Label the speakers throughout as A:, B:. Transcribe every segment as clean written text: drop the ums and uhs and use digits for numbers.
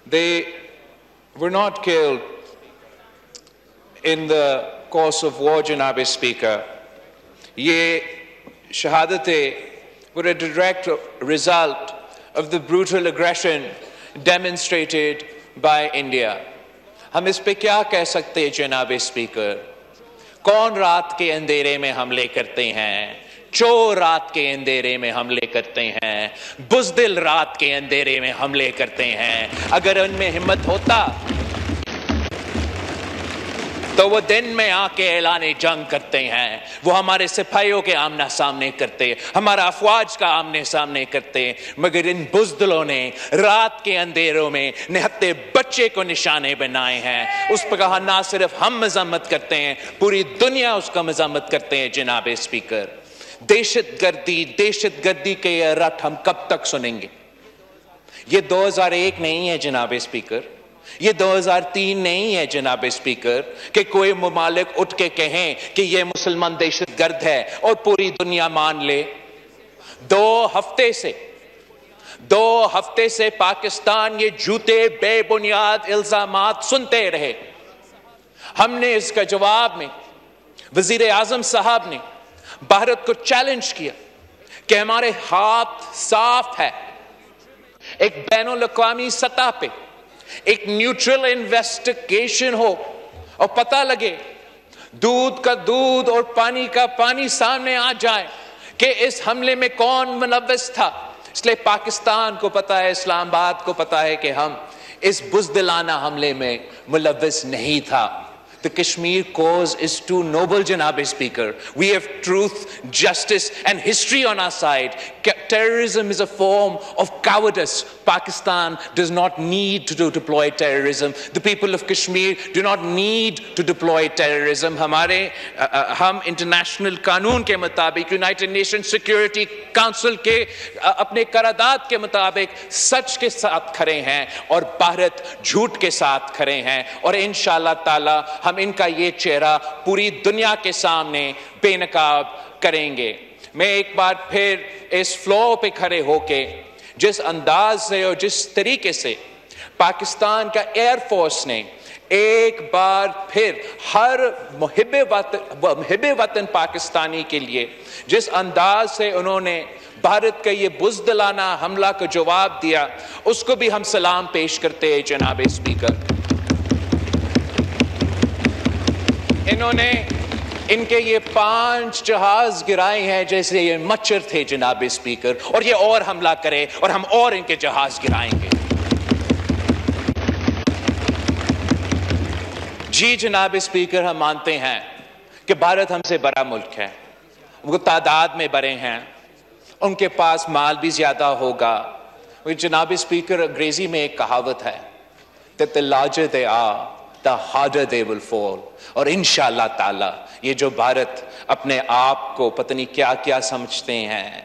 A: They were not killed in the course of war, Janab Speaker. Ye shahadatein were a direct result of the brutal aggression demonstrated by India. ہم اس پہ کیا کہہ سکتے ہیں جناب speaker? کون رات کے اندھیرے میں حملے کرتے ہیں؟ چور رات کے اندھیرے میں حملے کرتے ہیں، بزدل رات کے اندھیرے میں حملے کرتے ہیں۔ اگر ان میں ہمت ہوتا تو وہ دن میں آ کے اعلان جنگ کرتے ہیں، وہ ہمارے سپاہیوں کے آمنا سامنے کرتے، ہمارا افواج کا آمنے سامنے کرتے، مگر ان بزدلوں نے رات کے اندھیروں میں نہتے بچے کو نشانے بنائے ہیں۔ اس پہ کہا نہ صرف ہم مذمت کرتے ہیں، پوری دنیا اس کا مذمت کرتے ہیں جناب اسپیکر۔ دہشت گردی کے یہ رٹ ہم کب تک سنیں گے؟ یہ 2001 نہیں ہے جناب اسپیکر، یہ 2003 نہیں ہے جناب اسپیکر کہ کوئی ممالک اٹھ کے کہیں کہ یہ مسلمان دہشت گرد ہے اور پوری دنیا مان لے۔ 2 ہفتے سے پاکستان یہ جھوٹے بے بنیاد الزامات سنتے رہے۔ ہم نے اس کا جواب میں وزیر اعظم صاحب نے بھارت کو چیلنج کیا کہ ہمارے ہاتھ صاف ہے، ایک بین الاقوامی سطح پہ ایک نیوٹرل انویسٹیگیشن ہو اور پتہ لگے، دودھ کا دودھ اور پانی کا پانی سامنے آ جائے کہ اس حملے میں کون ملوث تھا۔ اس لیے پاکستان کو پتہ ہے، اسلام آباد کو پتہ ہے کہ ہم اس بزدلانہ حملے میں ملوث نہیں تھا۔ The Kashmir cause is too noble, Janab Speaker. We have truth, justice and history on our side. Terrorism is a form of cowardice. Pakistan does not need to deploy terrorism. The people of Kashmir do not need to deploy terrorism. ہم international قانون کے مطابق، United nation security council کے اپنے قرارداد کے مطابق سچ کے ساتھ کھڑے ہیں اور بھارت جھوٹ کے ساتھ کھڑے ہیں، اور انشاءاللہ تعالی ہم ان کا یہ چہرہ پوری دنیا کے سامنے بے نقاب کریں گے۔ میں ایک بار پھر اس فلور پہ کھڑے ہو کے جس انداز سے اور جس طریقے سے پاکستان کا ایئر فورس نے ایک بار پھر ہر محب وطن پاکستانی کے لیے جس انداز سے انہوں نے بھارت کا یہ بزدلانہ حملہ کا جواب دیا، اس کو بھی ہم سلام پیش کرتے ہیں جناب اسپیکر۔ انہوں نے ان کے یہ 5 جہاز گرائے ہیں جیسے یہ مچھر تھے جناب اسپیکر، اور یہ اور حملہ کرے اور ہم اور ان کے جہاز گرائیں گے۔ جی جناب اسپیکر، ہم مانتے ہیں کہ بھارت ہم سے بڑا ملک ہے، وہ تعداد میں بڑے ہیں، ان کے پاس مال بھی زیادہ ہوگا۔ جناب اسپیکر، انگریزی میں ایک کہاوت ہے that the larger they are the harder they will fall، اور انشاءاللہ تعالی یہ جو بھارت اپنے آپ کو پتہ نہیں کیا کیا سمجھتے ہیں،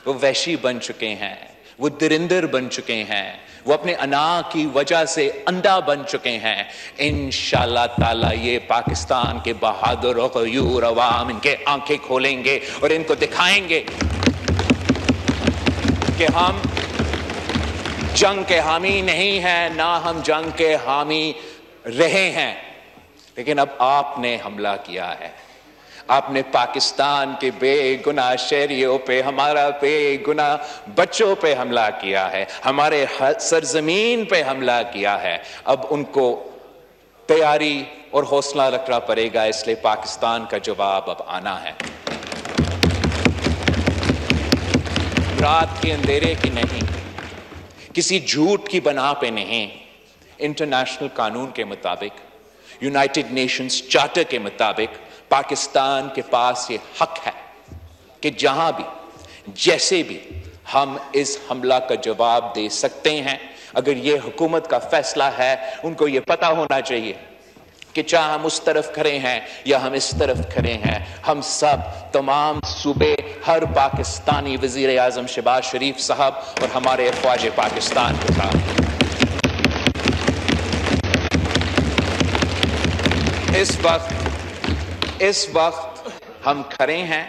A: وہ وحشی بن چکے ہیں، وہ درندر بن چکے ہیں، وہ اپنے انا کی وجہ سے اندھا بن چکے ہیں۔ انشاءاللہ تعالی یہ پاکستان کے بہادر و غیور عوام ان کے آنکھیں کھولیں گے اور ان کو دکھائیں گے کہ ہم جنگ کے حامی نہیں ہیں، نہ ہم جنگ کے حامی رہے ہیں، لیکن اب آپ نے حملہ کیا ہے، آپ نے پاکستان کے بے گناہ شہریوں پہ، ہمارا بے گناہ بچوں پہ حملہ کیا ہے، ہمارے سرزمین پہ حملہ کیا ہے۔ اب ان کو تیاری اور حوصلہ رکھنا پڑے گا، اس لیے پاکستان کا جواب اب آنا ہے۔ رات کے اندھیرے کی نہیں، کسی جھوٹ کی بنا پہ نہیں، انٹرنیشنل قانون کے مطابق، یونائٹڈ نیشنز چارٹر کے مطابق پاکستان کے پاس یہ حق ہے کہ جہاں بھی جیسے بھی ہم اس حملہ کا جواب دے سکتے ہیں۔ اگر یہ حکومت کا فیصلہ ہے، ان کو یہ پتہ ہونا چاہیے کہ چاہے ہم اس طرف کھڑے ہیں یا ہم اس طرف کھڑے ہیں، ہم سب تمام صوبے، ہر پاکستانی، وزیر اعظم شہباز شریف صاحب اور ہمارے افواج پاکستان کے ساتھ اس وقت ہم کھڑے ہیں۔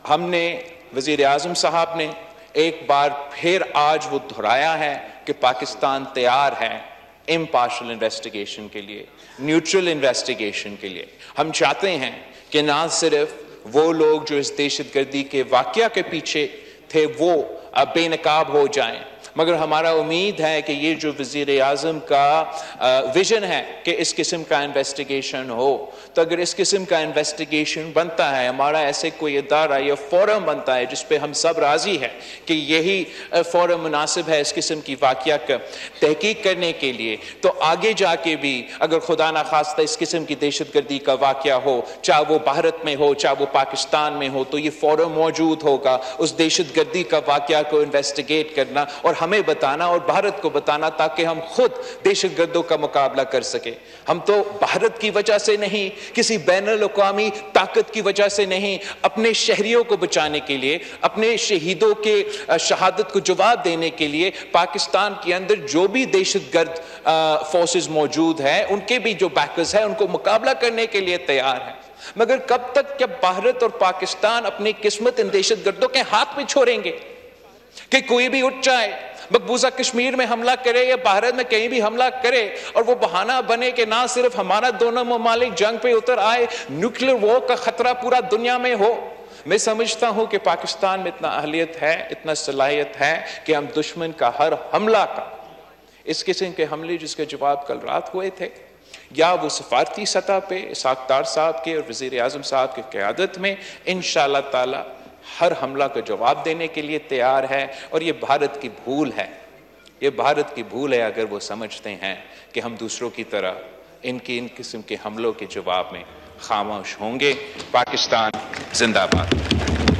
A: ہم نے، وزیر اعظم صاحب نے ایک بار پھر آج وہ دہرایا ہے کہ کہ پاکستان تیار ہے امپارشل انویسٹیگیشن کے لیے، نیوٹرل انویسٹیگیشن کے لیے۔ ہم چاہتے ہیں کہ نہ صرف وہ لوگ جو اس دہشت گردی کے واقعہ کے پیچھے تھے وہ بے نقاب ہو جائیں، مگر ہمارا امید ہے کہ یہ جو وزیر اعظم کا ویژن ہے کہ اس قسم کا انویسٹیگیشن ہو، تو اگر اس قسم کا انویسٹیگیشن بنتا ہے، ہمارا ایسے کوئی ادارہ یا فورم بنتا ہے جس پہ ہم سب راضی ہیں کہ یہی فورم مناسب ہے اس قسم کی واقعہ کا تحقیق کرنے کے لیے، تو آگے جا کے بھی اگر خدا نخواستہ اس قسم کی دہشت گردی کا واقعہ ہو، چاہے وہ بھارت میں ہو چاہے وہ پاکستان میں ہو، تو یہ فورم موجود ہوگا اس دہشت گردی کا واقعہ کو انویسٹیگیٹ کرنا اور ہمیں بتانا اور بھارت کو بتانا، تاکہ ہم خود دہشت گردوں کا مقابلہ کر سکیں۔ ہم تو بھارت کی وجہ سے نہیں، کسی بین الاقوامی طاقت کی وجہ سے نہیں، اپنے شہریوں کو بچانے کے لیے، اپنے شہیدوں کے شہادت کو جواب دینے کے لیے پاکستان کے اندر جو بھی دہشت گرد فورسز موجود ہیں، ان کے بھی جو بیکرز ہیں، ان کو مقابلہ کرنے کے لیے تیار ہیں۔ مگر کب تک کیا بھارت اور پاکستان اپنی قسمت ان دہشت گردوں کے ہاتھ میں چھوڑیں گے کہ کوئی بھی اٹھ جائے، مقبوضہ کشمیر میں حملہ کرے یا بھارت میں کہیں بھی حملہ کرے، اور وہ بہانہ بنے کہ نہ صرف ہمارا دونوں ممالک جنگ پہ اتر آئے، نیوکلیر وار کا خطرہ پورا دنیا میں ہو؟ میں سمجھتا ہوں کہ پاکستان میں اتنا اہلیت ہے، اتنا صلاحیت ہے کہ ہم دشمن کا ہر حملہ کا، اس قسم کے حملے جس کے جواب کل رات ہوئے تھے، یا وہ سفارتی سطح پہ اسحاق ڈار صاحب کے اور وزیر اعظم صاحب کی قیادت میں، انشاءاللہ تعالی ہر حملہ کا جواب دینے کے لیے تیار ہے۔ اور یہ بھارت کی بھول ہے، یہ بھارت کی بھول ہے اگر وہ سمجھتے ہیں کہ ہم دوسروں کی طرح ان قسم کے حملوں کے جواب میں خاموش ہوں گے۔ پاکستان زندہ باد۔